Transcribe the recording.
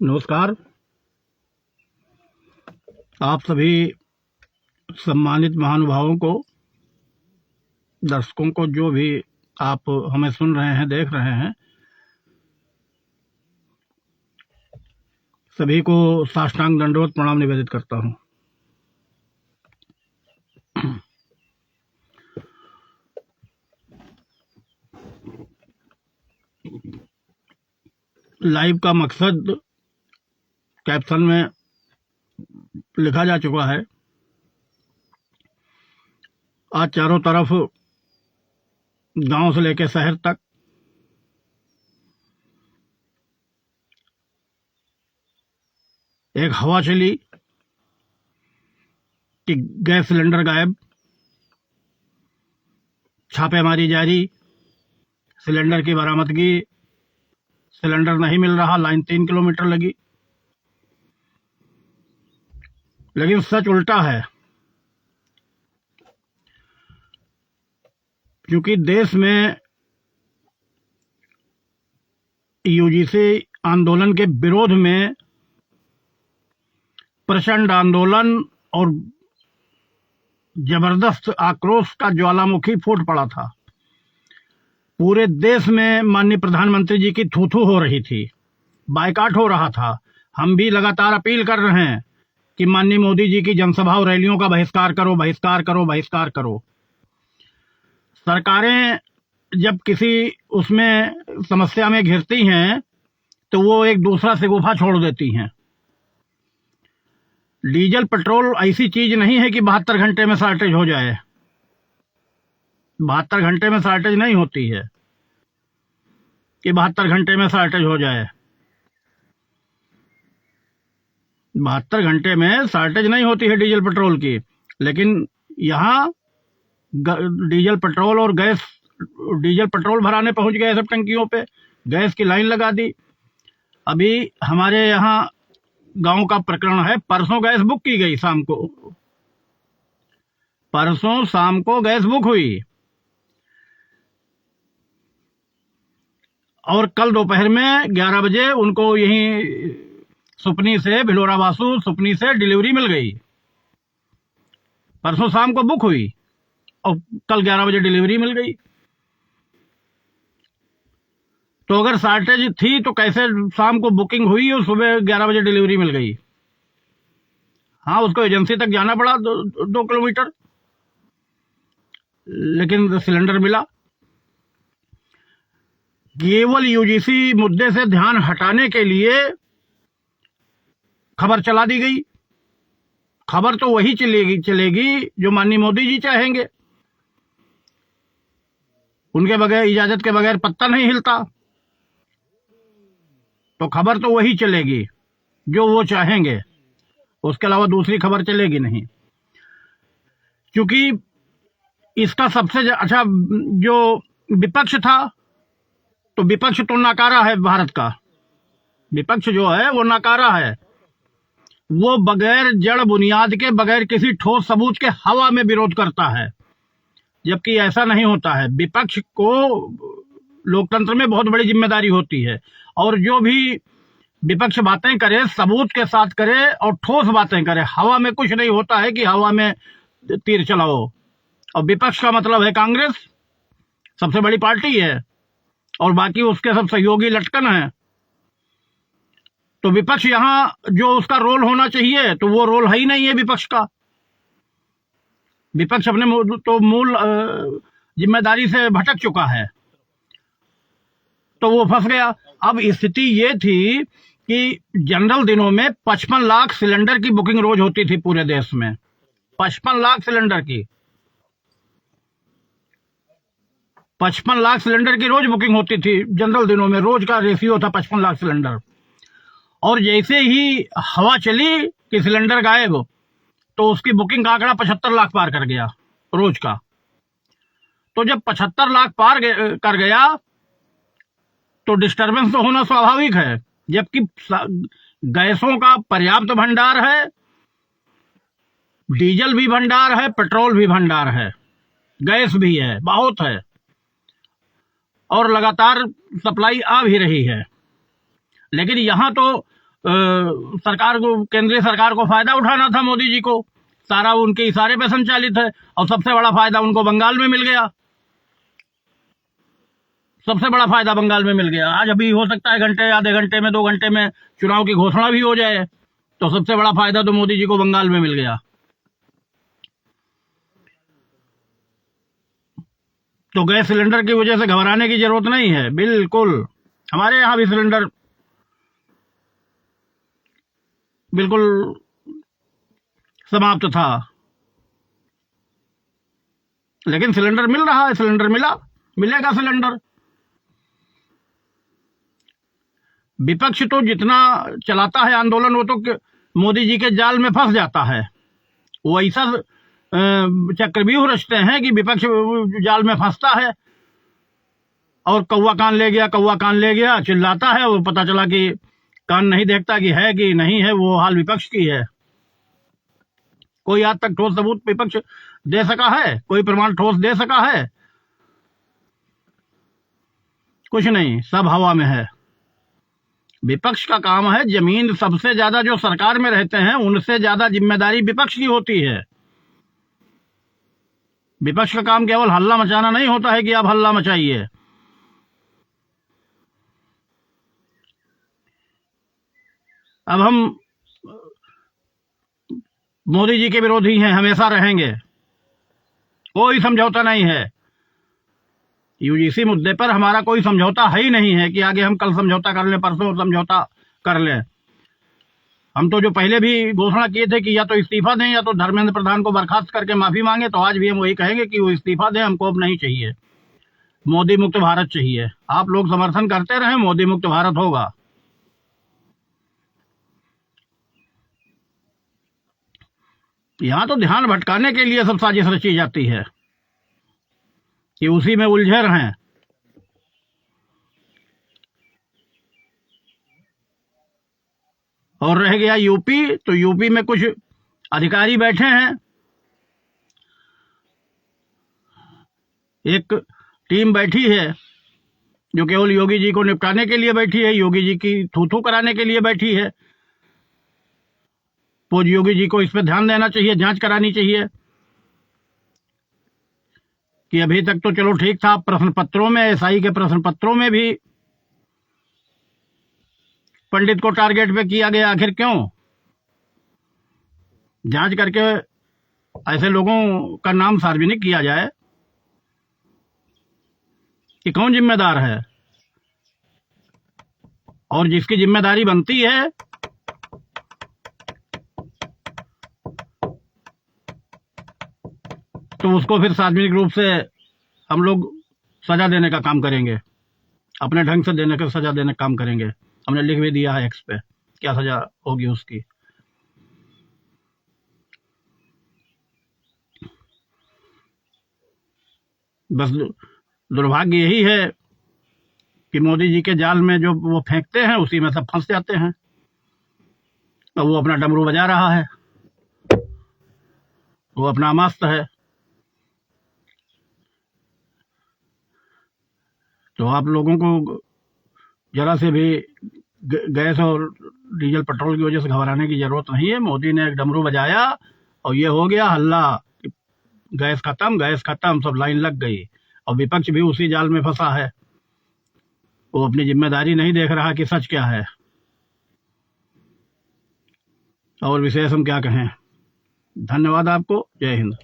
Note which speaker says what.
Speaker 1: नमस्कार। आप सभी सम्मानित महानुभावों को, दर्शकों को, जो भी आप हमें सुन रहे हैं, देख रहे हैं, सभी को साष्टांग दंडवत प्रणाम निवेदित करता हूं। लाइव का मकसद कैप्शन में लिखा जा चुका है। आज चारों तरफ गांव से लेकर शहर तक एक हवा चली कि गैस सिलेंडर गायब, छापेमारी जारी, सिलेंडर की बरामदगी, सिलेंडर नहीं मिल रहा, लाइन 3 किलोमीटर लगी। लेकिन सच उल्टा है, क्योंकि देश में यूजीसी आंदोलन के विरोध में प्रचंड आंदोलन और जबरदस्त आक्रोश का ज्वालामुखी फूट पड़ा था। पूरे देश में माननीय प्रधानमंत्री जी की थू-थू हो रही थी, बायकॉट हो रहा था। हम भी लगातार अपील कर रहे हैं कि माननीय मोदी जी की जनसभा और रैलियों का बहिष्कार करो, बहिष्कार करो, बहिष्कार करो। सरकारें जब किसी उसमें समस्या में घिरती हैं तो वो एक दूसरा शगुफा छोड़ देती हैं। डीजल पेट्रोल ऐसी चीज नहीं है कि 72 घंटे में शॉर्टेज हो जाए। 72 घंटे में शॉर्टेज नहीं होती है कि 72 घंटे में शॉर्टेज हो जाए। 72 घंटे में शॉर्टेज नहीं होती है डीजल पेट्रोल की। लेकिन यहाँ डीजल पेट्रोल और गैस, डीजल पेट्रोल भराने पहुंच गए सब टंकियों पे, गैस की लाइन लगा दी। अभी हमारे यहाँ गांव का प्रकरण है, परसों गैस बुक की गई शाम को, परसों शाम को गैस बुक हुई और कल दोपहर में 11 बजे उनको यहीं सुपनी से, भिलोरा वासु सुपनी से डिलीवरी मिल गई। परसों शाम को बुक हुई और कल 11 बजे डिलीवरी मिल गई। तो अगर शॉर्टेज थी तो कैसे शाम को बुकिंग हुई और सुबह 11 बजे डिलीवरी मिल गई? हाँ, उसको एजेंसी तक जाना पड़ा 2 किलोमीटर, लेकिन सिलेंडर मिला। केवल यूजीसी मुद्दे से ध्यान हटाने के लिए खबर चला दी गई। खबर तो वही चलेगी जो माननीय मोदी जी चाहेंगे। उनके बगैर, इजाजत के बगैर पत्ता नहीं हिलता, तो खबर तो वही चलेगी जो वो चाहेंगे, उसके अलावा दूसरी खबर चलेगी नहीं। क्योंकि इसका सबसे अच्छा जो विपक्ष था, तो विपक्ष तो नाकारा है भारत का। विपक्ष जो है वो नाकारा है। वो बगैर जड़ बुनियाद के, बगैर किसी ठोस सबूत के हवा में विरोध करता है, जबकि ऐसा नहीं होता है। विपक्ष को लोकतंत्र में बहुत बड़ी जिम्मेदारी होती है, और जो भी विपक्ष बातें करे सबूत के साथ करे और ठोस बातें करे। हवा में कुछ नहीं होता है कि हवा में तीर चलाओ। और विपक्ष का मतलब है कांग्रेस, सबसे बड़ी पार्टी है, और बाकी उसके सब सहयोगी लटकन है। तो विपक्ष यहां जो उसका रोल होना चाहिए, तो वो रोल है ही नहीं है विपक्ष का। विपक्ष अपने तो मूल जिम्मेदारी से भटक चुका है, तो वो फंस गया। अब स्थिति ये थी कि जनरल दिनों में 55 लाख सिलेंडर की बुकिंग रोज होती थी पूरे देश में। 55 लाख सिलेंडर की, 55 लाख सिलेंडर की रोज बुकिंग होती थी जनरल दिनों में। रोज का रेशियो था 55 लाख सिलेंडर। और जैसे ही हवा चली कि सिलेंडर गायब, तो उसकी बुकिंग का आंकड़ा 75 लाख पार कर गया रोज का। तो जब 75 लाख पार कर गया तो डिस्टरबेंस तो होना स्वाभाविक है, जबकि गैसों का पर्याप्त भंडार है, डीजल भी भंडार है, पेट्रोल भी भंडार है, गैस भी है, बहुत है, और लगातार सप्लाई आ भी रही है। लेकिन यहां तो सरकार को, केंद्रीय सरकार को फायदा उठाना था मोदी जी को, सारा उनके इशारे पे संचालित है। और सबसे बड़ा फायदा उनको बंगाल में मिल गया, सबसे बड़ा फायदा बंगाल में मिल गया। आज अभी हो सकता है घंटे, आधे घंटे में, 2 घंटे में चुनाव की घोषणा भी हो जाए, तो सबसे बड़ा फायदा तो मोदी जी को बंगाल में मिल गया। तो गैस सिलेंडर की वजह से घबराने की जरूरत नहीं है, बिल्कुल। हमारे यहाँ भी सिलेंडर बिल्कुल समाप्त था, लेकिन सिलेंडर मिल रहा है, सिलेंडर मिलेगा सिलेंडर। विपक्ष तो जितना चलाता है आंदोलन, वो तो मोदी जी के जाल में फंस जाता है। वो ऐसा चक्रव्यूह रचते हैं कि विपक्ष जाल में फंसता है और कौवा कान ले गया, कौवा कान ले गया चिल्लाता है, वो पता चला कि कान नहीं देखता कि है कि नहीं है। वो हाल विपक्ष की है। कोई आज तक ठोस सबूत विपक्ष दे सका है? कोई प्रमाण ठोस दे सका है? कुछ नहीं, सब हवा में है। विपक्ष का काम है, जमीन सबसे ज्यादा जो सरकार में रहते हैं उनसे ज्यादा जिम्मेदारी विपक्ष की होती है। विपक्ष का काम केवल हल्ला मचाना नहीं होता है कि आप हल्ला मचाइए। अब हम मोदी जी के विरोधी हैं, हमेशा रहेंगे, कोई समझौता नहीं है। यूजीसी मुद्दे पर हमारा कोई समझौता है ही नहीं है कि आगे हम कल समझौता कर लें, परसों समझौता कर लें। हम तो जो पहले भी घोषणा किए थे कि या तो इस्तीफा दें या तो धर्मेंद्र प्रधान को बर्खास्त करके माफी मांगे, तो आज भी हम वही कहेंगे कि वो इस्तीफा दें, हमको अब नहीं चाहिए, मोदी मुक्त भारत चाहिए। आप लोग समर्थन करते रहें, मोदी मुक्त भारत होगा। यहां तो ध्यान भटकाने के लिए सब साजिश रची जाती है कि उसी में उलझे रहें। और रह गया यूपी, तो यूपी में कुछ अधिकारी बैठे हैं, एक टीम बैठी है जो केवल योगी जी को निपटाने के लिए बैठी है, योगी जी की थू-थू कराने के लिए बैठी है। तो योगी जी को इस पर ध्यान देना चाहिए, जांच करानी चाहिए कि अभी तक तो चलो ठीक था, प्रश्न पत्रों में, एसआई के प्रश्न पत्रों में भी पंडित को टारगेट पे किया गया, आखिर क्यों? जांच करके ऐसे लोगों का नाम सार्वजनिक किया जाए कि कौन जिम्मेदार है, और जिसकी जिम्मेदारी बनती है तो उसको फिर सार्वजनिक रूप से हम लोग सजा देने का काम करेंगे, अपने ढंग से देने का, सजा देने का काम करेंगे। हमने लिख भी दिया है एक्स पे क्या सजा होगी उसकी। बस दुर्भाग्य यही है कि मोदी जी के जाल में जो वो फेंकते हैं उसी में सब फंस जाते हैं। तो वो अपना डमरू बजा रहा है, वो अपना मस्त है। तो आप लोगों को जरा से भी गैस और डीजल पेट्रोल की वजह से घबराने की जरूरत नहीं है। मोदी ने एक डमरू बजाया और ये हो गया हल्ला, गैस खत्म, सब लाइन लग गई। और विपक्ष भी उसी जाल में फंसा है, वो अपनी जिम्मेदारी नहीं देख रहा कि सच क्या है। और विशेष हम क्या कहें। धन्यवाद आपको, जय हिंद।